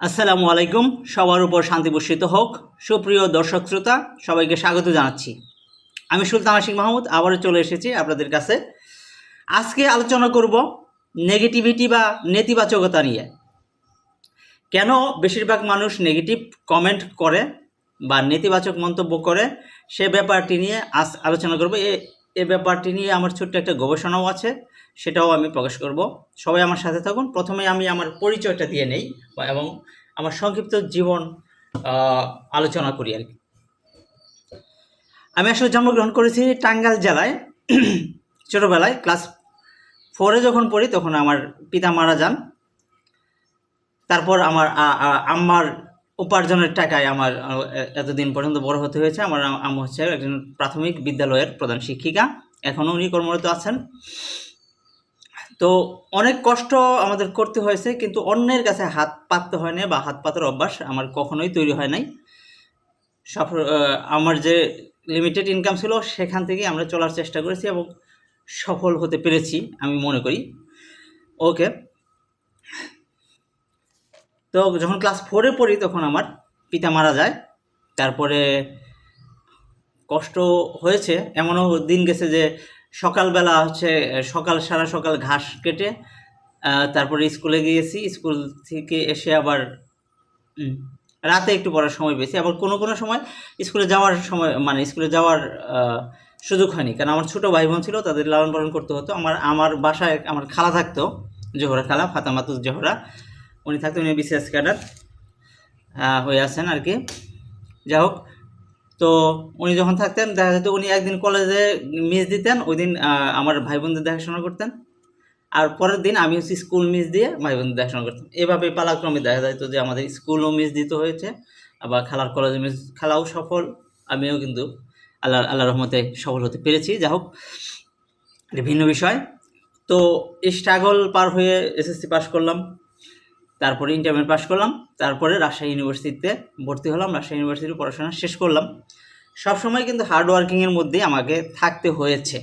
আসসালামু আলাইকুম। সবার উপর শান্তি বর্ষিত হোক। সুপ্রিয় দর্শক শ্রোতা, সবাইকে স্বাগত জানাচ্ছি। আমি সুলতান আশিক মাহমুদ আবারও চলে এসেছি আপনাদের কাছে। আজকে আলোচনা করব নেগেটিভিটি বা নেতিবাচকতা নিয়ে। কেন বেশিরভাগ মানুষ নেগেটিভ কমেন্ট করে বা নেতিবাচক মন্তব্য করে, সে ব্যাপারটি নিয়ে আজ আলোচনা করব। এ ব্যাপারটি নিয়ে আমার ছোট্ট একটা গবেষণাও আছে, সেটাও আমি প্রকাশ করব। সবাই আমার সাথে থাকুন। প্রথমে আমি আমার পরিচয়টা দিয়ে নেই এবং আমার সংক্ষিপ্ত জীবন আলোচনা করি আর কি। আমি আসলে জন্মগ্রহণ করেছি টাঙ্গাইল জেলায়। ছোটোবেলায় ক্লাস 4-এ যখন পড়ি তখন আমার পিতা মারা যান। তারপর আমার আম্মার উপার্জনের টাকায় আমার এতদিন পর্যন্ত বড় হতে হয়েছে। আমার আম্মা হচ্ছে একজন প্রাথমিক বিদ্যালয়ের প্রধান শিক্ষিকা, এখনও উনি কর্মরত আছেন। তো অনেক কষ্ট আমাদের করতে হয়েছে, কিন্তু অন্যের কাছে হাত পাততে হয় না বা হাত পাতার অভ্যাস আমার কখনোই তৈরি হয় নাই। আমার যে লিমিটেড ইনকাম ছিল সেখান থেকে আমরা চলার চেষ্টা করেছি এবং সফল হতে পেরেছি আমি মনে করি। ওকে, তো যখন ক্লাস 4-এ পড়ি তখন আমার পিতা মারা যায়। তারপরে কষ্ট হয়েছে, এমনও দিন গেছে যে সকালবেলা হচ্ছে সারা সকাল ঘাস কেটে তারপরে স্কুলে গিয়েছি। স্কুল থেকে এসে আবার রাতে একটু পড়ার সময় পেয়েছি। আবার কোনো কোনো সময় স্কুলে যাওয়ার সময় স্কুলে যাওয়ার সুযোগ হয়নি, কারণ আমার ছোটো ভাই বোন ছিল, তাদের লালন পালন করতে হতো। আমার বাসায় আমার খালা থাকতো, জোহরা খালা, ফাতেমাতুজ জোহরা। উনি থাকতেন, উনি বিসিএস ক্যাডার হয়ে আছেন আর কি। যাই হোক, তো উনি যখন থাকতেন দেখা যেত উনি একদিন কলেজে মিস দিতেন, ওই দিন আমার ভাই বোনদের দেখাশোনা করতেন, আর পরের দিন আমি হচ্ছে স্কুল মিস দিয়ে ভাই বোনদের দেখাশোনা করতাম। এভাবে পালাক্রমে দেখা যেত যে আমাদের স্কুলও মিস দিতে হয়েছে, আবার খালার কলেজে মিস, খালাও সফল, আমিও কিন্তু আল্লাহ রহমতে সফল হতে পেরেছি। যাই হোক, এটা ভিন্ন বিষয়। তো এই স্ট্রাগল পার হয়ে এসএসসি পাস করলাম, তারপরে ইন্টারমিডিয়েট পাস করলাম, তারপরে রাজশাহী ইউনিভার্সিটিতে ভর্তি হলাম, রাজশাহী ইউনিভার্সিটির পড়াশোনা শেষ করলাম। সবসময় কিন্তু হার্ড ওয়ার্কিংয়ের মধ্যেই আমাকে থাকতে হয়েছে,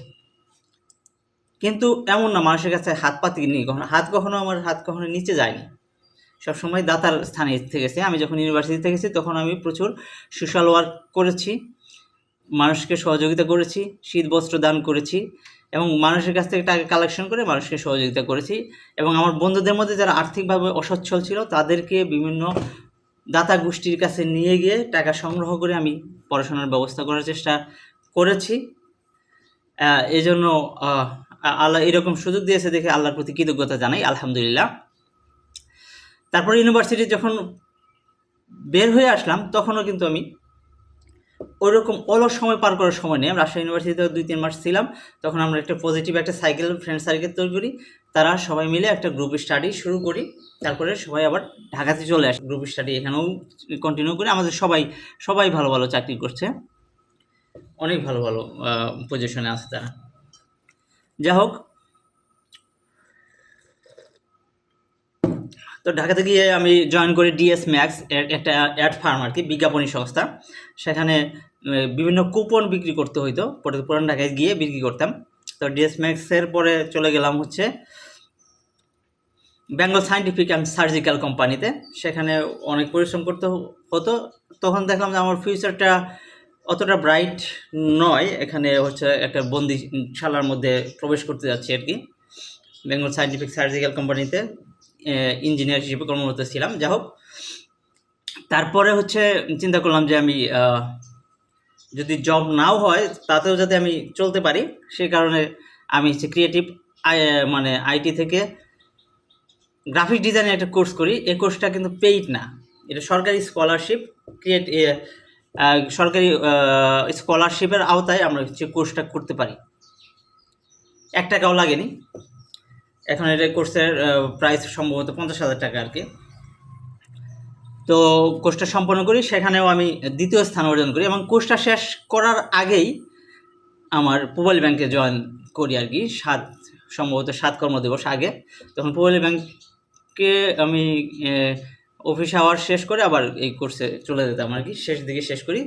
কিন্তু এমন না মানুষের কাছে হাত পাতিনি কখনো, আমার হাত কখনো নিচে যায়নি, সবসময় দাতার স্থানে থেকেছে। আমি যখন ইউনিভার্সিটি থেকেছি তখন আমি প্রচুর সোশ্যাল ওয়ার্ক করেছি, মানুষকে সহযোগিতা করেছি, শীত বস্ত্র দান করেছি এবং মানুষের কাছ থেকে টাকা কালেকশন করে মানুষকে সহযোগিতা করেছি। এবং আমার বন্ধুদের মধ্যে যারা আর্থিকভাবে অসচ্ছল ছিল তাদেরকে বিভিন্ন দাতা গোষ্ঠীর কাছে নিয়ে গিয়ে টাকা সংগ্রহ করে আমি পড়াশোনার ব্যবস্থা করার চেষ্টা করেছি। এই জন্য আল্লাহ এরকম সুযোগ দিয়েছে দেখে আল্লাহর প্রতি কৃতজ্ঞতা জানাই, আলহামদুলিল্লাহ। তারপর ইউনিভার্সিটি যখন বের হয়ে আসলাম তখনও কিন্তু আমি ওইরকম অলস সময় পার করার সময় নেই। রাজশাহী ইউনিভার্সিটিতে 2-3 মাস ছিলাম, তখন আমরা একটা পজিটিভ একটা ফ্রেন্ড সার্কেল তৈরি করি, তারা সবাই মিলে একটা গ্রুপ স্টাডি শুরু করি। তারপরে সবাই আবার ঢাকাতে চলে আসে, গ্রুপ স্টাডি এখানেও কন্টিনিউ করি। আমাদের সবাই ভালো ভালো চাকরি করছে, অনেক ভালো ভালো পজিশনে আছে তারা। যাই হোক, তো ঢাকাতে গিয়ে আমি জয়েন করি ডিএস ম্যাক্স, একটা অ্যাড ফার্ম আর কি, বিজ্ঞাপনী সংস্থা। সেখানে বিভিন্ন কুপন বিক্রি করতে হইতো, পুরান ঢাকায় গিয়ে বিক্রি করতাম। তো ডিএস ম্যাক্সের পরে চলে গেলাম হচ্ছে বেঙ্গল সায়েন্টিফিক অ্যান্ড সার্জিক্যাল কোম্পানিতে। সেখানে অনেক পরিশ্রম করতে হতো। তখন দেখলাম যে আমার ফিউচারটা অতটা ব্রাইট নয়, এখানে হচ্ছে একটা বন্দিশালার মধ্যে প্রবেশ করতে যাচ্ছি আর কি। বেঙ্গল সায়েন্টিফিক সার্জিক্যাল কোম্পানিতে ইঞ্জিনিয়ার হিসেবে কর্মরত ছিলাম। যাই হোক, তারপরে হচ্ছে চিন্তা করলাম যে আমি যদি জব নাও হয় তাতেও যাতে আমি চলতে পারি, সেই কারণে আমি হচ্ছে ক্রিয়েটিভ আইটি থেকে গ্রাফিক ডিজাইনের একটা কোর্স করি। এই কোর্সটা কিন্তু পেইড না, এটা সরকারি স্কলারশিপ, সরকারি স্কলারশিপের আওতায় আমরা হচ্ছে কোর্সটা করতে পারি, 1 টাকাও লাগেনি। এখন এটা কোর্সের প্রাইস সম্ভবত 50,000 টাকা আর কি। তো কোর্সটা সম্পন্ন করি, সেখানেও আমি 2য় স্থান অর্জন করি এবং কোর্সটা শেষ করার আগেই আমার পুবালী ব্যাংকে জয়েন করি আর কি, সম্ভবত 7 কর্মদিবস আগে। তখন পুবালী ব্যাংকে আমি অফিস আওয়ার শেষ করে আবার এই কোর্সে চলে যেতাম আর কি, শেষ দিকে শেষ করি।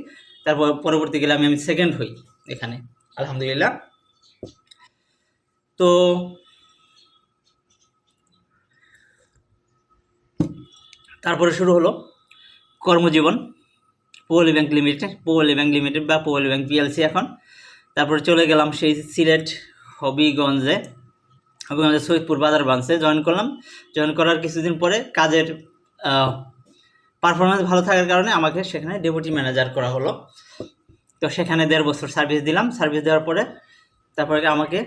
তারপর পরবর্তী গেলে আমি সেকেন্ড হই এখানে, আলহামদুলিল্লাহ। তো তারপরে শুরু হলো কর্মজীবন পৌলী ব্যাংক লিমিটেড বা পৌলী ব্যাংক পিএলসি এখন। তারপরে চলে গেলাম সেই সিলেট হবিগঞ্জে সৈয়দপুর বাজার ব্রাঞ্চে জয়েন করলাম। জয়েন করার কিছুদিন পরে কাজের পারফরমেন্স ভালো থাকার কারণে আমাকে সেখানে ডেপুটি ম্যানেজার করা হলো। তো সেখানে 1.5 বছর সার্ভিস দিলাম। সার্ভিস দেওয়ার পরে তারপরে আমাকে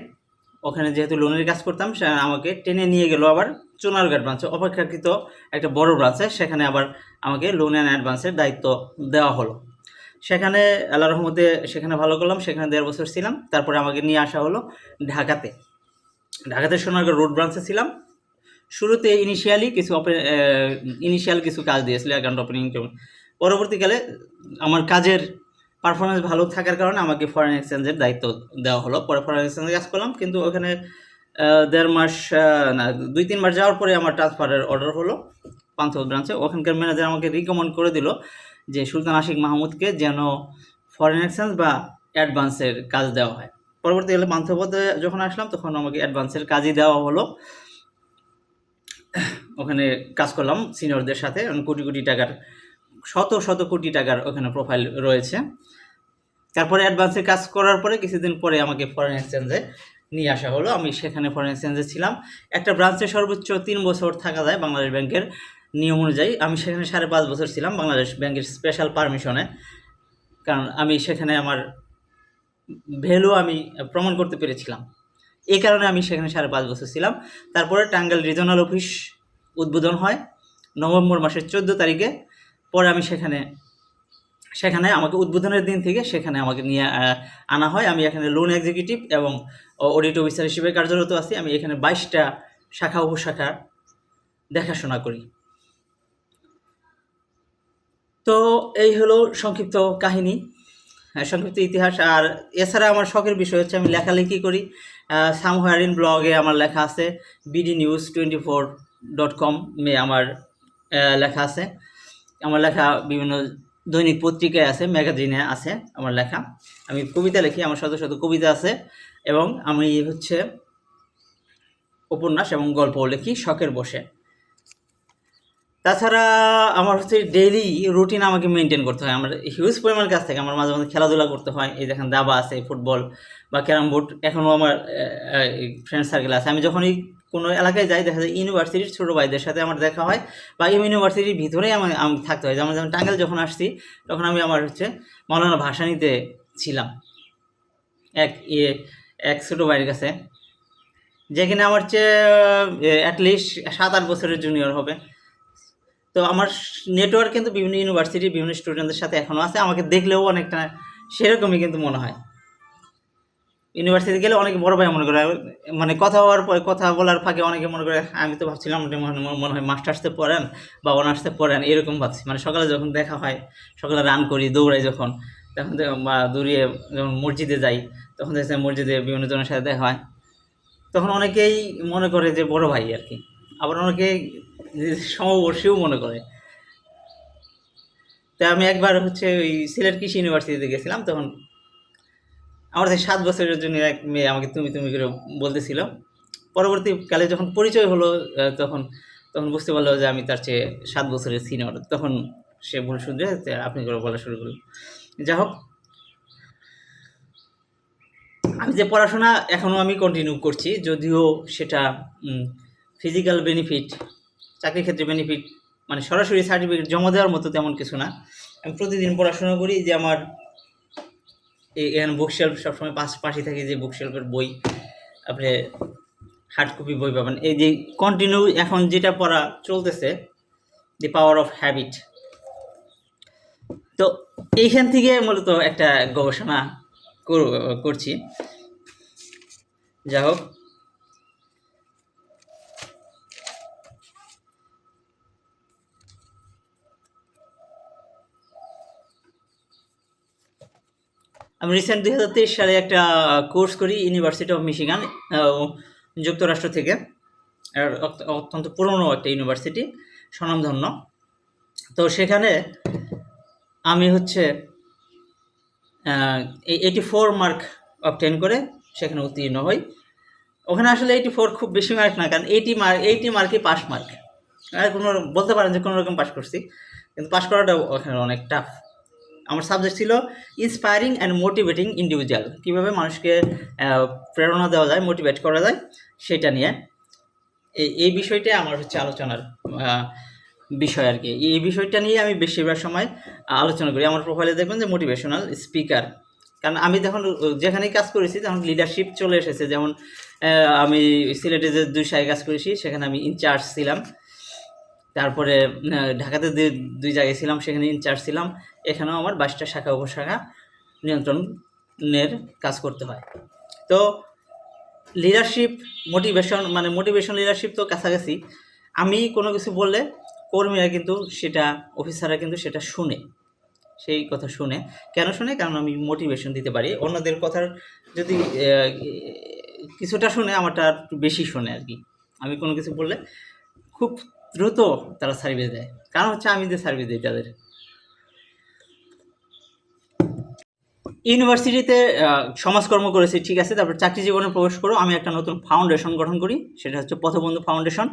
ওখানে যেহেতু লোনের কাজ করতাম, আমাকে টেনে নিয়ে গেল আবার চুনারঘাট ব্রাঞ্চে, অপেক্ষাকৃত একটা বড় ব্রাঞ্চে। সেখানে আবার আমাকে লোন অ্যান্ড অ্যাডভান্সের দায়িত্ব দেওয়া হলো। সেখানে আল্লাহর রহমতে সেখানে ভালো করলাম, সেখানে 1.5 বছর ছিলাম। তারপরে আমাকে নিয়ে আসা হলো ঢাকাতে সোনারগাঁও রোড ব্রাঞ্চে ছিলাম। শুরুতে ইনিশিয়াল কিছু কাজ দিয়েছিল অ্যাকাউন্ট ওপেনিং। পরবর্তীকালে আমার কাজের পারফরমেন্স ভালো থাকার কারণে আমাকে ফরেন এক্সচেঞ্জের দায়িত্ব দেওয়া হলো। পরে ফরেন এক্সচেঞ্জে কাজ করলাম, কিন্তু ওখানে 2-3 মাস যাওয়ার পরে আমার ট্রান্সফারের অর্ডার হলো পান্থপথ ব্রাঞ্চে। ওখানকার ম্যানেজার আমাকে রিকমেন্ড করে দিল যে সুলতান আশিক মাহমুদকে যেন ফরেন এক্সচেঞ্জ বা অ্যাডভান্সের কাজ দেওয়া হয়। পরবর্তীকালে পান্থপথে যখন আসলাম তখন আমাকে অ্যাডভান্সের কাজই দেওয়া হলো। ওখানে কাজ করলাম সিনিয়রদের সাথে। শত কোটি টাকার ওখানে প্রোফাইল রয়েছে। তারপরে অ্যাডভান্সের কাজ করার পরে কিছুদিন পরে আমাকে ফরেন এক্সচেঞ্জে নিয়ে আসা হলো। আমি সেখানে ফরেন এক্সচেঞ্জে ছিলাম। একটা ব্রাঞ্চে সর্বোচ্চ 3 বছর থাকা যায় বাংলাদেশ ব্যাংকের নিয়ম অনুযায়ী। আমি সেখানে 5.5 বছর ছিলাম বাংলাদেশ ব্যাংকের স্পেশাল পারমিশনে, কারণ আমি সেখানে আমার ভ্যালু আমি প্রমাণ করতে পেরেছিলাম। এই কারণে আমি সেখানে 5.5 বছর ছিলাম। তারপরে টাঙ্গাইল রিজনাল অফিস উদ্বোধন হয় নভেম্বর মাসের 14 তারিখে। পরে আমি সেখানে আমাকে উদ্বোধনের দিন থেকে সেখানে আমাকে নিয়ে আনা হয়। আমি এখানে লোন এক্সিকিউটিভ এবং অডিট অফিসার হিসেবে কার্যরত আছি। আমি এখানে 22টা শাখা উপশাখা দেখাশোনা করি। তো এই হলো সংক্ষিপ্ত কাহিনী, সংক্ষিপ্ত ইতিহাস। আর এছাড়া আমার শখের বিষয় হচ্ছে আমি লেখালেখি করি। সামহার ইন ব্লগে আমার লেখা আছে, bdnews24.com আমার লেখা আছে। আমার লেখা বিভিন্ন দৈনিক পত্রিকায় আছে, ম্যাগাজিনে আছে আমার লেখা। আমি কবিতা লিখি, আমার শত কবিতা আছে, এবং আমি উপন্যাস এবং গল্পও লিখি শখের বসে। তাছাড়া আমার ডেইলি রুটিন আমাকে মেনটেন করতে হয়। আমার হিউজ পরিমাণ কাজ থাকে। আমার মাঝে মাঝে খেলাধুলা করতে হয়। এই দেখেন দাবা আছে, ফুটবল বা ক্যারাম বোর্ড। এখনও আমার ফ্রেন্ড সার্কেল আছে। আমি যখনই কোনো এলাকায় যাই, দেখা যায় ইউনিভার্সিটির ছোটো ভাইদের সাথে আমার দেখা হয়, বা ইউনিভার্সিটির ভিতরেই আমি থাকতে হয়। যেমন টাঙ্গাইল যখন আসছি তখন আমি আমার মাওলানা ভাসানীতে ছিলাম এক ছোটো ভাইয়ের কাছে, যেখানে আমার চেয়ে অ্যাটলিস্ট 7-8 বছরের জুনিয়র হবে। তো আমার নেটওয়ার্ক কিন্তু বিভিন্ন ইউনিভার্সিটির বিভিন্ন স্টুডেন্টদের সাথে এখনও আছে। আমাকে দেখলেও অনেকটা সেরকমই কিন্তু মনে হয়। ইউনিভার্সিটি গেলে অনেকে বড় ভাই মনে করে, মানে কথা বলার ফাঁকে অনেকে মনে করে আমি তো ভাবছিলাম মনে হয় মাস্টার্সে পড়েন বা অনার্সে পড়েন, এরকম ভাবছি। মানে সকালে যখন দেখা হয়, সকালে রান করি, দৌড়াই যখন, তখন বা দৌড়িয়ে যখন মসজিদে যাই, তখন দেখছি মসজিদে বিভিন্ন জনের সাথে দেখা হয়। তখন অনেকেই মনে করে যে বড় ভাই আর কি, আবার অনেকেই সমবর্ষীও মনে করে। তাই আমি একবার ওই সিলেট কৃষি ইউনিভার্সিটিতে গেছিলাম। তখন আমার 7 বছরের জন্য এক মেয়ে আমাকে তুমি করে বলতেছিল। পরবর্তীকালে যখন পরিচয় হলো, তখন বুঝতে পারলো যে আমি তার চেয়ে 7 বছরের সিনিয়র। তখন সে ভুল শুধরে আপনি করে বলা শুরু করলো। যাই হোক, আমি যে পড়াশোনা এখনও আমি কন্টিনিউ করছি, যদিও সেটা ফিজিক্যাল বেনিফিট, চাকরির ক্ষেত্রে বেনিফিট, মানে সরাসরি সার্টিফিকেট জমা দেওয়ার মতো তেমন কিছু না। আমি প্রতিদিন পড়াশোনা করি। যে আমার এখানে বুকশেলফ সবসময় পাশে থাকে, যে বুকশেলফের বই আপনি হার্ড কপি বই পাবেন। এই যে কন্টিনিউ এখন যেটা পড়া চলতেছে, দি পাওয়ার অফ হ্যাবিট। তো এইখান থেকে মূলত একটা গবেষণা করছি। যাই হোক, আমি রিসেন্ট 2023 সালে একটা কোর্স করি ইউনিভার্সিটি অফ মিশিগান, যুক্তরাষ্ট্র থেকে। অত্যন্ত পুরনো একটা ইউনিভার্সিটি, স্বনামধন্য। তো সেখানে আমি 84 মার্ক অবটেন করে সেখানে উত্তীর্ণ হই। ওখানে আসলে 84 খুব বেশি মার্ক না, কারণ 80 মার্কই পাস মার্ক। আর কোনো বলতে পারেন যে কোনো রকম পাস করছি, কিন্তু পাস করাটা ওখানে অনেক টাফ। আমার সাবজেক্ট ছিল ইন্সপায়ারিং অ্যান্ড মোটিভেটিং ইন্ডিভিজুয়াল, কীভাবে মানুষকে প্রেরণা দেওয়া যায়, মোটিভেট করা যায়, সেটা নিয়ে এই বিষয়টাই আমার হচ্ছে আলোচনার বিষয় আর কি। এই বিষয়টা নিয়ে আমি বেশিরভাগ সময় আলোচনা করি। আমার প্রোফাইলে দেখবেন যে মোটিভেশনাল স্পিকার, কারণ আমি যখন যেখানেই কাজ করেছি তখন লিডারশিপ চলে এসেছে। যেমন আমি সিলেটে যে 2 শাখায় কাজ করেছি সেখানে আমি ইনচার্জ ছিলাম, তারপরে ঢাকাতে 2 জায়গায় ছিলাম সেখানে ইনচার্জ ছিলাম, এখানেও আমার 22টা শাখা উপশাখা নিয়ন্ত্রণের কাজ করতে হয়। তো লিডারশিপ মোটিভেশন লিডারশিপ তো কাছাকাছি। আমি কোনো কিছু বললে কর্মীরা কিন্তু সেটা, অফিসাররা কিন্তু সেটা শুনে, সেই কথা শুনে। কেন শুনে? কারণ আমি মোটিভেশন দিতে পারি। অন্যদের কথার যদি কিছুটা শুনে, আমারটা একটু বেশি শোনে আর কি। আমি কোনো কিছু বললে খুব দ্রুত তারা সার্ভিস দেয়, কারণ হচ্ছে আমি যে সার্ভিস দিই তাদের। ইউনিভার্সিটিতে সমাজকর্ম করেছি, ঠিক আছে। তারপর চাকরি জীবনে প্রবেশ করো, আমি একটা নতুন ফাউন্ডেশন গঠন করি, সেটা হচ্ছে পথবন্ধু ফাউন্ডেশন।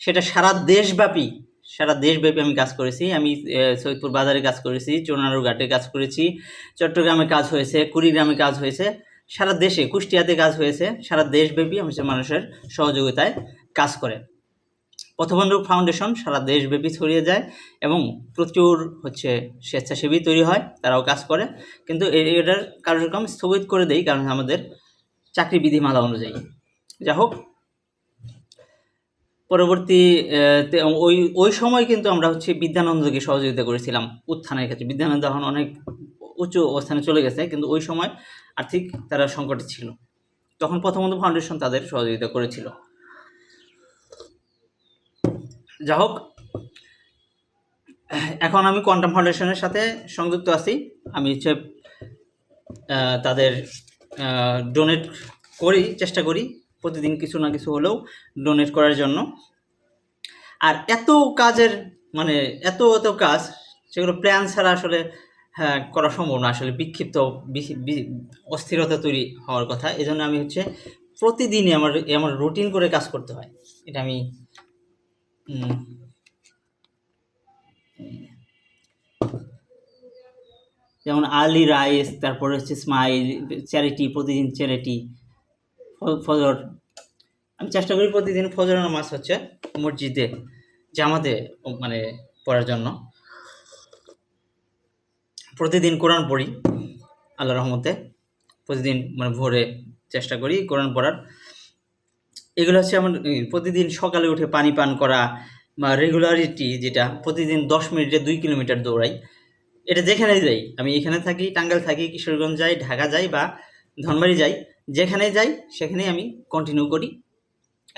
সেটা সারা দেশব্যাপী আমি কাজ করেছি। আমি সৈয়দপুর বাজারে কাজ করেছি, চুনারুর ঘাটে কাজ করেছি, চট্টগ্রামে কাজ হয়েছে, কুড়িগ্রামে কাজ হয়েছে, সারা দেশে, কুষ্টিয়াতে কাজ হয়েছে। সারা দেশব্যাপী হচ্ছে মানুষের সহযোগিতায় কাজ করে। পথবন্ধু ফাউন্ডেশন সারা দেশব্যাপী ছড়িয়ে যায় এবং প্রচুর হচ্ছে স্বেচ্ছাসেবী তৈরি হয়, তারাও কাজ করে। কিন্তু এটার কার্যক্রম স্থগিত করে দেয় কারণ আমাদের চাকরি বিধিমালা অনুযায়ী। যা হোক, পরবর্তী ওই সময় কিন্তু আমরা হচ্ছে বিদ্যানন্দকে সহযোগিতা করেছিলাম উত্থানের ক্ষেত্রে। বিদ্যানন্দ এখন অনেক উঁচু অবস্থানে চলে গেছে, কিন্তু ওই সময় আর্থিক তারা সংকটে ছিল, তখন পথবন্ধু ফাউন্ডেশন তাদের সহযোগিতা করেছিল। যা হোক, এখন আমি কোয়ান্টাম ফাউন্ডেশনের সাথে সংযুক্ত আছি। আমি হচ্ছে তাদের ডোনেট করি, চেষ্টা করি প্রতিদিন কিছু না কিছু হলেও ডোনেট করার জন্য। আর এত কাজের এত কাজ, সেগুলো প্ল্যান ছাড়া আসলে করা সম্ভব না। আসলে বিক্ষিপ্ত অস্থিরতা তৈরি হওয়ার কথা। এই জন্য আমি হচ্ছে প্রতিদিনই আমার রুটিন করে কাজ করতে হয়। এটা আমি যেমন আর্লি রাইস, তারপরে হচ্ছে স্মাইল, চ্যারিটি, প্রতিদিন চ্যারিটি, ফজর। আমি চেষ্টা করি প্রতিদিন ফজর নামাজ হচ্ছে মসজিদে জামাতে পড়ার জন্য। প্রতিদিন কোরআন পড়ি আল্লাহর রহমতে, প্রতিদিন ভোরে চেষ্টা করি কোরআন পড়ার। এগুলো হচ্ছে আমার প্রতিদিন সকালে উঠে পানি পান করা, বা রেগুলারিটি, যেটা প্রতিদিন 10 মিনিটে 2 কিলোমিটার দৌড়াই। এটা যেখানেই যাই, আমি এখানে থাকি, টাঙ্গাইল থাকি, কিশোরগঞ্জ যাই, ঢাকা যাই বা ধনবাড়ি যাই, যেখানে যাই সেখানেই আমি কন্টিনিউ করি।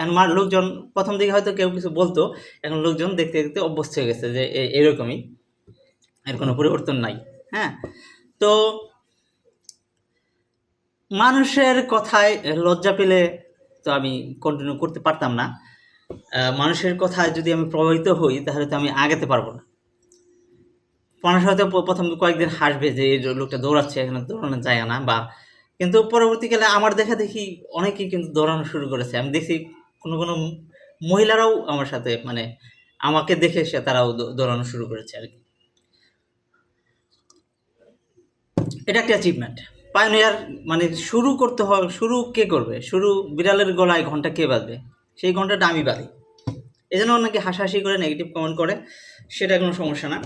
আমার লোকজন প্রথম দিকে হয়তো কেউ কিছু বলতো, এখন লোকজন দেখতে দেখতে অভ্যস্ত হয়ে গেছে যে এরকমই, এর কোনো পরিবর্তন নাই। হ্যাঁ, তো মানুষের কথায় লজ্জা পেলে তো আমি কন্টিনিউ করতে পারতাম না। মানুষের কথায় যদি আমি প্রভাবিত হই তাহলে তো আমি আগাতে পারবো না। মানুষ হয়তো প্রথম কয়েকদিন হাসবে যে এই লোকটা দৌড়াচ্ছে, এখানে দৌড়ানো যায় না, বা কিন্তু পরবর্তীকালে আমার দেখা দেখি অনেকেই কিন্তু দৌড়ানো শুরু করেছে। আমি দেখছি কোনো মহিলারাও আমার সাথে আমাকে দেখে তারাও দৌড়ানো শুরু করেছে আর কি। এটা একটা অ্যাচিভমেন্ট। পায়োনিয়ার শুরু করতে হবে। শুরু কে করবে? শুরু বিড়ালের গলায় ঘন্টা কে বাজবে? সেই ঘন্টাটা আমি বাঁধি। এই জন্য অনেকে হাসাহাসি করে, নেগেটিভ কমেন্ট করে, সেটা কোনো সমস্যা না।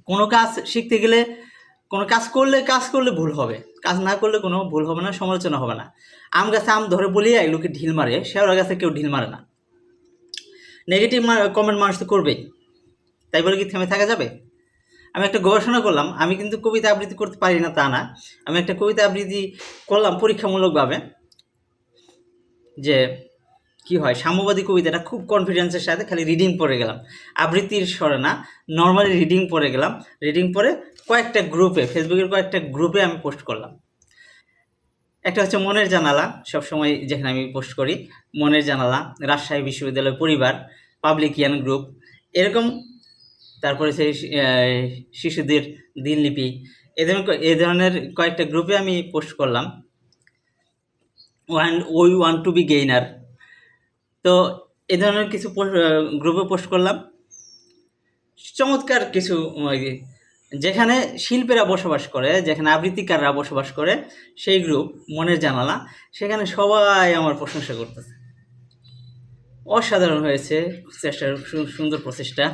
কোনো কাজ শিখতে গেলে, কোনো কাজ করলে ভুল হবে, কাজ না করলে কোনো ভুল হবে না, সমালোচনা হবে না। আম গাছে আম ধরে বলিয়ে এগুলোকে ঢিল মারে, শেওড়া গাছে কেউ ঢিল মারে না। নেগেটিভ কমেন্ট মানুষ তো করবেই, তাই বলে কি থেমে থাকা যাবে? আমি একটা গবেষণা করলাম, আমি কিন্তু কবিতা আবৃত্তি করতে পারি না তা না, আমি একটা কবিতা আবৃত্তি করলাম পরীক্ষামূলকভাবে, যে কি হয়, সাম্যবাদী কবিতাটা খুব কনফিডেন্সের সাথে খালি রিডিং পড়ে গেলাম, আবৃত্তির স্বরে না, নর্মালি রিডিং পড়ে গেলাম। রিডিং পড়ে কয়েকটা গ্রুপে, ফেসবুকের কয়েকটা গ্রুপে আমি পোস্ট করলাম। একটা হচ্ছে মনের জানালা, সবসময় যেখানে আমি পোস্ট করি, মনের জানালা, রাজশাহী বিশ্ববিদ্যালয় পরিবার, পাবলিকিয়ান গ্রুপ, এরকম। তারপরে সেই শিশুদের দিনলিপি, এ ধরনের কয়েকটা গ্রুপে আমি পোস্ট করলাম। We want to be gainer. তো এই ধরনের কিছু গ্রুপে পোস্ট করলাম, চমৎকার কিছু যেখানে শিল্পীরা বসবাস করে, যেখানে আবৃত্তিকাররা বসবাস করে, সেই গ্রুপ মনের জানালা, সেখানে সবাই আমার প্রশংসা করতেছে, অসাধারণ হয়েছে চেষ্টা, সুন্দর প্রচেষ্টা,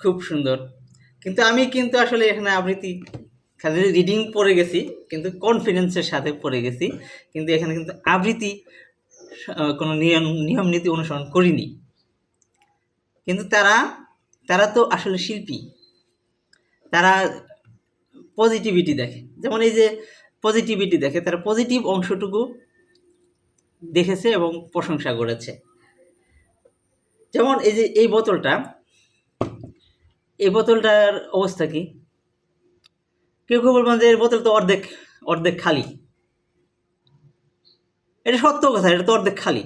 খুব সুন্দর। কিন্তু আমি কিন্তু আসলে এখানে আবৃত্তি খালি রিডিং পড়ে গেছি, কিন্তু কনফিডেন্সের সাথে পড়ে গেছি, কিন্তু এখানে কিন্তু আবৃত্তি কোনো নিয়ম নীতি অনুসরণ করিনি। কিন্তু তারা তো আসলে শিল্পী, তারা পজিটিভিটি দেখে, যেমন এই যে পজিটিভিটি দেখে, তারা পজিটিভ অংশটুকু দেখেছে এবং প্রশংসা করেছে। যেমন এই যে এই বোতলটার অবস্থা কি? কেউ কেউ বলবেন যে এর বোতল তো অর্ধেক খালি। এটা সত্য কথা, এটা তো অর্ধেক খালি।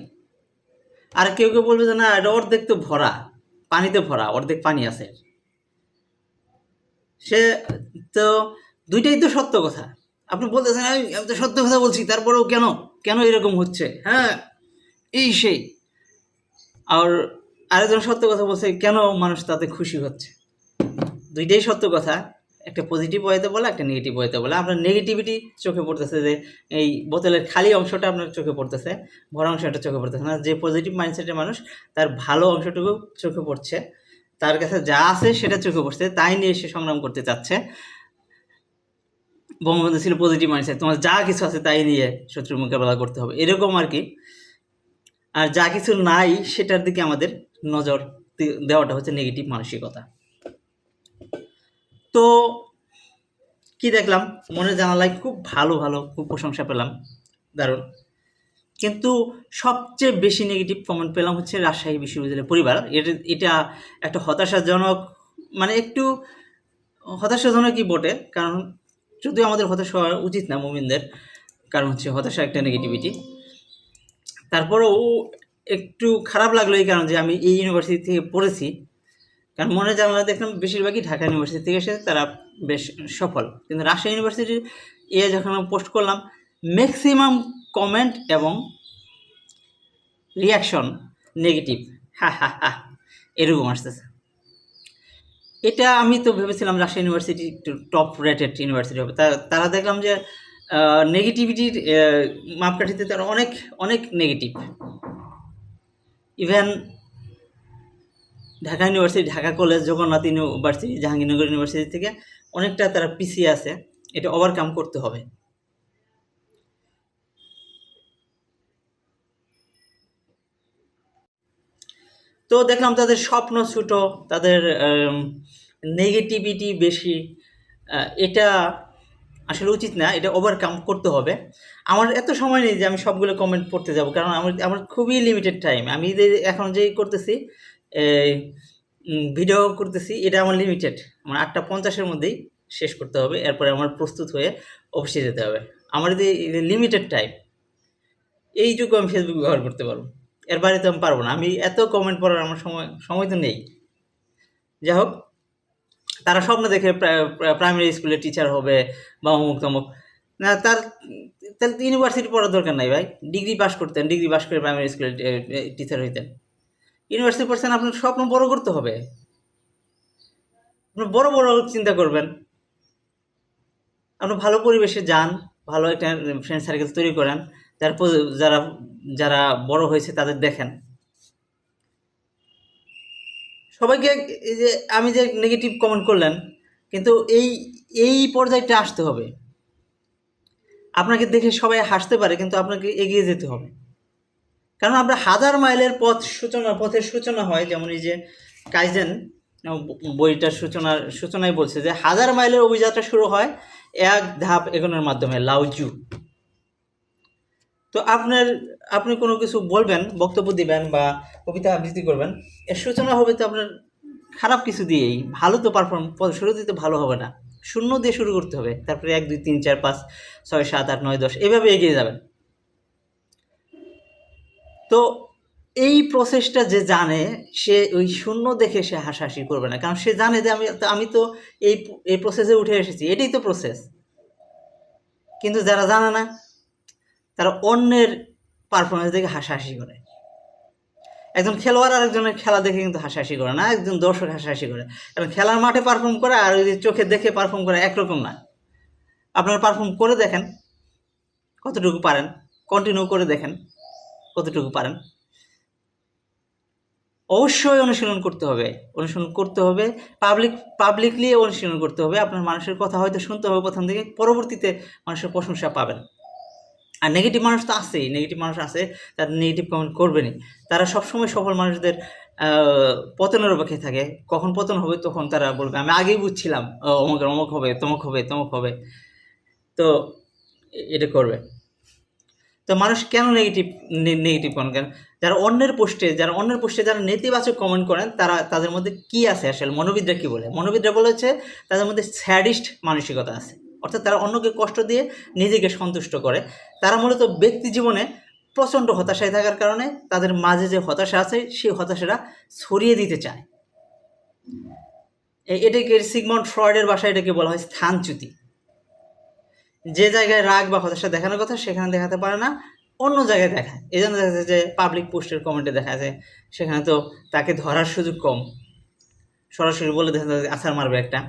আর কেউ কেউ বলবে যে না, এটা অর্ধেক তো ভরা, পানিতে ভরা, অর্ধেক পানি আছে। সে তো দুইটাই তো সত্য কথা। আপনি বলতেছেন আমি তো সত্য কথা বলছি, তারপরেও কেন এরকম হচ্ছে, হ্যাঁ এই সেই। আর আরেকজন সত্য কথা বলছে, কেন মানুষ তাতে খুশি হচ্ছে। দুইটাই সত্য কথা, একটা পজিটিভ ওয়েতে বলে, একটা নেগেটিভ ওয়েতে বলে। আপনার নেগেটিভিটি চোখে পড়তেছে, যে এই বোতলের খালি অংশটা আপনার চোখে পড়তেছে, ভরা অংশটা চোখে পড়তেছে না। যে পজিটিভ মাইন্ডসেটের মানুষ, তার ভালো অংশটুকু চোখে পড়ছে, তার কাছে যা আছে সেটা চোখে পড়ছে, তাই নিয়ে সে সংগ্রাম করতে চাচ্ছে। বঙ্গবন্ধু ছিল পজিটিভ মাইন্ডসেট, তোমার যা কিছু আছে তাই নিয়ে শত্রুর মোকাবেলা করতে হবে, এরকম আর কি। আর যা কিছু নাই সেটার দিকে আমাদের নজর দেওয়াটা হচ্ছে নেগেটিভ মানসিকতা। তো কি দেখলাম, মনের জানালায় খুব ভালো খুব প্রশংসা পেলাম, দারুণ। কিন্তু সবচেয়ে বেশি নেগেটিভ কমেন্ট পেলাম হচ্ছে রাজশাহী বিশ্ববিদ্যালয়ের পরিবার। এটা একটা হতাশাজনক, মানে একটু হতাশাজনকই বটে, কারণ যদিও আমাদের হতাশা হওয়া উচিত না মুমিনদের, কারণ হচ্ছে হতাশা একটা নেগেটিভিটি। তারপরেও একটু খারাপ লাগলো এই কারণ যে আমি এই ইউনিভার্সিটি থেকে পড়েছি, কারণ মনে জানলা দেখলাম বেশিরভাগই ঢাকা ইউনিভার্সিটি থেকে এসেছে, তারা বেশ সফল। কিন্তু রাজশাহী ইউনিভার্সিটির যখন পোস্ট করলাম, ম্যাক্সিমাম কমেন্ট এবং রিয়াকশন নেগেটিভ, হা এরকম আসতেছে। এটা আমি তো ভেবেছিলাম রাজশাহী ইউনিভার্সিটি একটু টপ রেটেড ইউনিভার্সিটি হবে, তারা দেখলাম যে নেগেটিভিটির মাপকাঠিতে তারা অনেক negative. Even Dhaka university, Dhaka college, Jagannath university, Jahangirnagar university থেকে অনেকটা তারা পিছিয়ে আছে, এটা ওভারকাম করতে হবে। তো দেখলাম তাদের স্বপ্ন ছোট, তাদের নেগেটিভিটি বেশি। এটা আসলে উচিত না, এটা ওভারকাম করতে হবে। আমার এত সময় নেই যে আমি সবগুলো কমেন্ট পড়তে যাব, কারণ আমার খুবই লিমিটেড টাইম। আমি এখন যেই করতেছি, ভিডিও করতেছি, এটা আমার লিমিটেড। আমার 8:50-এর মধ্যেই শেষ করতে হবে, এরপরে আমার প্রস্তুত হয়ে অফিসে যেতে হবে। আমার যে লিমিটেড টাইম, এইটুকু আমি ফেসবুক ব্যবহার করতে পারবো, এর বাইরে তো আমি পারবো না। আমি এত কমেন্ট পড়ার আমার সময় তো নেই। যাই হোক, তারা স্বপ্ন দেখে প্রাইমারি স্কুলে টিচার হবে বা অমুক তমুক, না তাহলে তো ইউনিভার্সিটি পড়ার দরকার নাই ভাই। ডিগ্রি পাস করে প্রাইমারি স্কুলে টিচার হইতেন। ইউনিভার্সিটি পড়ছেন, আপনার স্বপ্ন বড় করতে হবে, আপনি বড় চিন্তা করবেন। আপনি ভালো পরিবেশে যান, ভালো একটা ফ্রেন্ড সার্কেল তৈরি করেন, তারপর যারা বড় হয়েছে তাদের দেখেন। সবাইকে এই যে আমি যে নেগেটিভ কমেন্ট করলেন, কিন্তু এই পর্যায়টা আসতে হবে। আপনাকে দেখে সবাই হাসতে পারে, কিন্তু আপনাকে এগিয়ে যেতে হবে। কারণ আমরা 1000 মাইলের পথের সূচনা হয়, যেমন এই যে কাইজেন বইটার সূচনায় বলছে যে 1000 মাইলের অভিযাত্রা শুরু হয় এক ধাপ এগোনোর মাধ্যমে, লাউজু। তো আপনি কোনো কিছু বলবেন, বক্তব্য দিবেন বা কবিতা আবৃত্তি করবেন, এর সূচনা হবে তো আপনার খারাপ কিছু দিয়েই। ভালো তো শুরুতে তো ভালো হবে না, 0 দিয়ে শুরু করতে হবে, তারপরে 1 2 3 4 5 6 7 8 9 10 এভাবে এগিয়ে যাবেন। তো এই প্রসেসটা যে জানে, সে ওই 0 দেখে সে হাসাহাসি করবে না, কারণ সে জানে যে আমি তো এই প্রসেসে উঠে এসেছি, এটাই তো প্রসেস। কিন্তু যারা জানে না, তারা অন্যের পারফরমেন্স দেখে হাসাহাসি করে। একজন খেলোয়াড় আর একজনের খেলা দেখে কিন্তু হাসাহাসি করে না, একজন দর্শক হাসাহাসি করে। কারণ খেলার মাঠে পারফর্ম করে আর ওই যে চোখে দেখে পারফর্ম করে একরকম না। আপনারা পারফর্ম করে দেখেন কতটুকু পারেন, কন্টিনিউ করে দেখেন কতটুকু পারেন। অবশ্যই অনুশীলন করতে হবে, অনুশীলন করতে হবে, পাবলিকলি অনুশীলন করতে হবে। আপনার মানুষের কথা হয়তো শুনতে হবে প্রথম দিকে, পরবর্তীতে মানুষের প্রশংসা পাবেন। আর নেগেটিভ মানুষ তো আছেই, নেগেটিভ মানুষ আছে, তারা নেগেটিভ কমেন্ট করবেনই। তারা সবসময় সফল মানুষদের পতনের অপেক্ষে থাকে। কখন পতন হবে তখন তারা বলবে আমি আগেই বুঝছিলাম অমুক হবে, তমুক হবে, তমুক হবে। তো এটা করবে। তো মানুষ কেন নেগেটিভ কমেন্ট করেন? যারা অন্যের পোস্টে যারা নেতিবাচক কমেন্ট করেন, তাদের মধ্যে কি আছে আসলে? মনোবিদরা কি বলে? মনোবিদরা বলেছে তাদের মধ্যে স্যাডিস্ট মানসিকতা আছে। অর্থাৎ তারা অন্যকে কষ্ট দিয়ে নিজেকে সন্তুষ্ট করে। তারা মূলত ব্যক্তি জীবনে প্রচণ্ড হতাশায় থাকার কারণে তাদের মাঝে যে হতাশা আছে সেই হতাশাটা ছড়িয়ে দিতে চায়। এটাকে সিগমন্ড ফ্রয়েডের ভাষায় এটাকে বলা হয় স্থানচ্যুতি। যে জায়গায় রাগ বা হতাশা দেখানোর কথা সেখানে দেখাতে পারে না, অন্য জায়গায় দেখায়। এই জন্য দেখা যায় যে পাবলিক পোস্টের কমেন্টে দেখা যায় সেখানে তো তাকে ধরার সুযোগ কম, সরাসরি বলে দেখা যায় আছাড় মারবে একটা।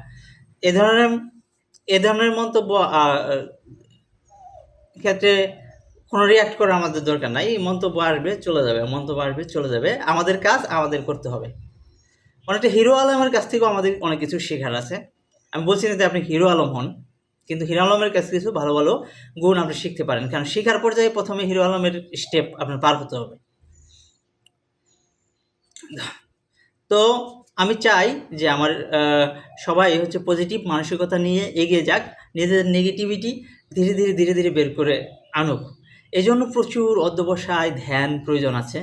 এ ধরনের মন্তব্য ক্ষেত্রে কোনো রিয়াক্ট করার আমাদের দরকার নাই। মন্তব্য আসবে চলে যাবে, আমাদের কাজ আমাদের করতে হবে। অনেকটা হিরো আলমের কাছ থেকেও আমাদের অনেক কিছু শেখার আছে। আমি বলছি না যে আপনি হিরো আলম হন, কিন্তু হিরো আলমের কাছে কিছু ভালো ভালো গুণ আপনি শিখতে পারেন। কারণ শেখার পর্যায়ে প্রথমে হিরো আলমের স্টেপ আপনার পার হতে হবে। তো আমি চাই যে আমার সবাই হচ্ছে পজিটিভ মানসিকতা নিয়ে এগিয়ে যাক, নিজেদের নেগেটিভিটি ধীরে ধীরে বের করে আনুক। এই জন্য প্রচুর অধ্যবসায় ধ্যান প্রয়োজন আছে।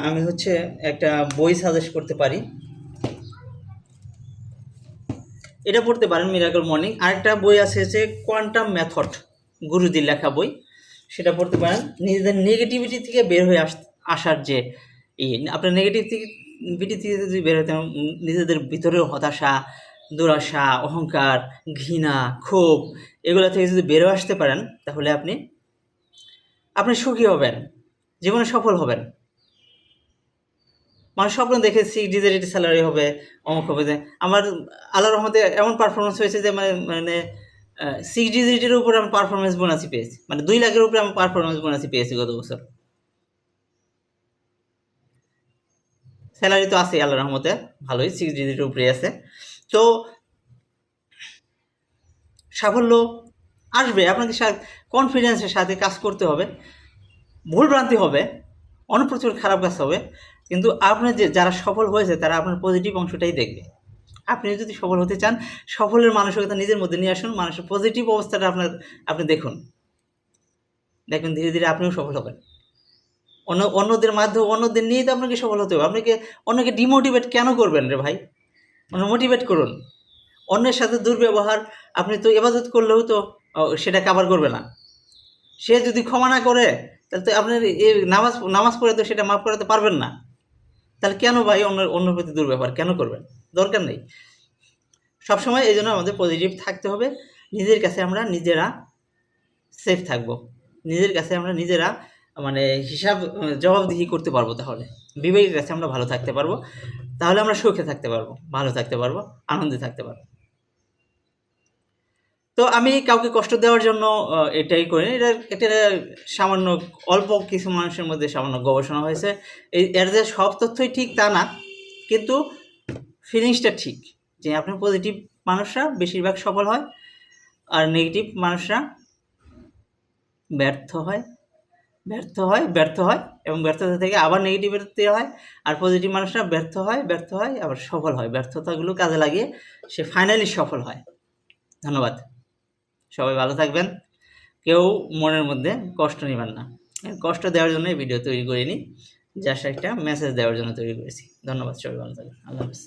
আমি হচ্ছে একটা বই সাজেস্ট করতে পারি, এটা পড়তে পারেন, মিরাকল মর্নিং। আরেকটা বই আছে হচ্ছে কোয়ান্টাম মেথড, গুরুজির লেখা বই, সেটা পড়তে পারেন। নিজেদের নেগেটিভিটি থেকে বের হয়ে আসার যে আপনার নেগেটিভিটি থেকে যদি বের হতে নিজেদের ভিতরের হতাশা, দুরাশা, অহংকার, ঘৃণা, ক্ষোভ, এগুলো থেকে যদি বের হয়ে আসতে পারেন তাহলে আপনি সুখী হবেন, জীবনে সফল হবেন। মানুষ স্বপ্ন দেখে 6 ডিজিট স্যালারি হবে, অমুক হবে। যে আমার আল্লাহর রহমতে এমন পারফরমেন্স হয়েছে যে মানে 6 ডিজিটের উপরে আমি পারফরমেন্স বোনাসই পেয়েছি, মানে 2 লাখের উপরে আমি পারফরমেন্স বোনাসই পেয়েছি গত বছর। স্যালারি তো আছে আল্লাহর রহমতে, ভালোই 6 ডিজিটের উপরে আছে। তো সাফল্য আসবে, আপনাকে কনফিডেন্সের সাথে কাজ করতে হবে। ভুলভ্রান্তি হবে, অনেক প্রচুর খারাপ কাজ হবে, কিন্তু আপনার যারা সফল হয়েছে তারা আপনার পজিটিভ অংশটাই দেখবে। আপনি যদি সফল হতে চান, সফলের মানসিকতা নিজের মধ্যে নিয়ে আসুন, মানুষের পজিটিভ অবস্থাটা আপনি দেখুন, দেখবেন ধীরে ধীরে আপনিও সফল হবেন। অন্যদের মাধ্যমে, অন্যদের নিয়েই তো আপনাকে সফল হতে হবে। আপনাকে অন্যকে ডিমোটিভেট কেন করবেন রে ভাই? মোটিভেট করুন। অন্যের সাথে দুর্ব্যবহার আপনি তো ইবাদত করলেও তো সেটা কাভার করবে না। সে যদি ক্ষমা না করে তাহলে তো আপনার এই নামাজ পড়ে তো সেটা মাফ করাতে পারবেন না। তাহলে কেন ভাই অন্যের প্রতি দুর্ব্যবহার কেন করবেন? দরকার নেই। সবসময় এই জন্য আমাদের পজিটিভ থাকতে হবে। নিজের কাছে আমরা নিজেরা সেফ থাকবো, নিজের কাছে আমরা নিজেরা মানে জবাবদিহি করতে পারবো। তাহলে বিবেকের কাছে আমরা ভালো থাকতে পারবো, তাহলে আমরা সুখে থাকতে পারবো, ভালো থাকতে পারবো, আনন্দে থাকতে পারবো। তো আমি কাউকে কষ্ট দেওয়ার জন্য এটাই করি। এটা সামান্য অল্প কিছু মানুষের মধ্যে সামান্য গবেষণা হয়েছে। এর যে সব তথ্যই ঠিক তা না, কিন্তু ফিলিংসটা ঠিক যে আপনার পজিটিভ মানুষরা বেশিরভাগ সফল হয়, আর নেগেটিভ মানুষরা ব্যর্থ হয় এবং ব্যর্থতা থেকে আবার নেগেটিভিটি হয়। আর পজিটিভ মানুষরা ব্যর্থ হয় আবার সফল হয়, ব্যর্থতাগুলো কাজে লাগিয়ে সে ফাইনালি সফল হয়। ধন্যবাদ, সবাই ভালো থাকবেন। কেউ মনের মধ্যে কষ্ট নেবেন না। কষ্ট দেওয়ার জন্য এই ভিডিও তৈরি করিনি, জাস্ট একটা মেসেজ দেওয়ার জন্য তৈরি করেছি। ধন্যবাদ, সবাই ভালো থাকবেন। আল্লাহ হাফেজ।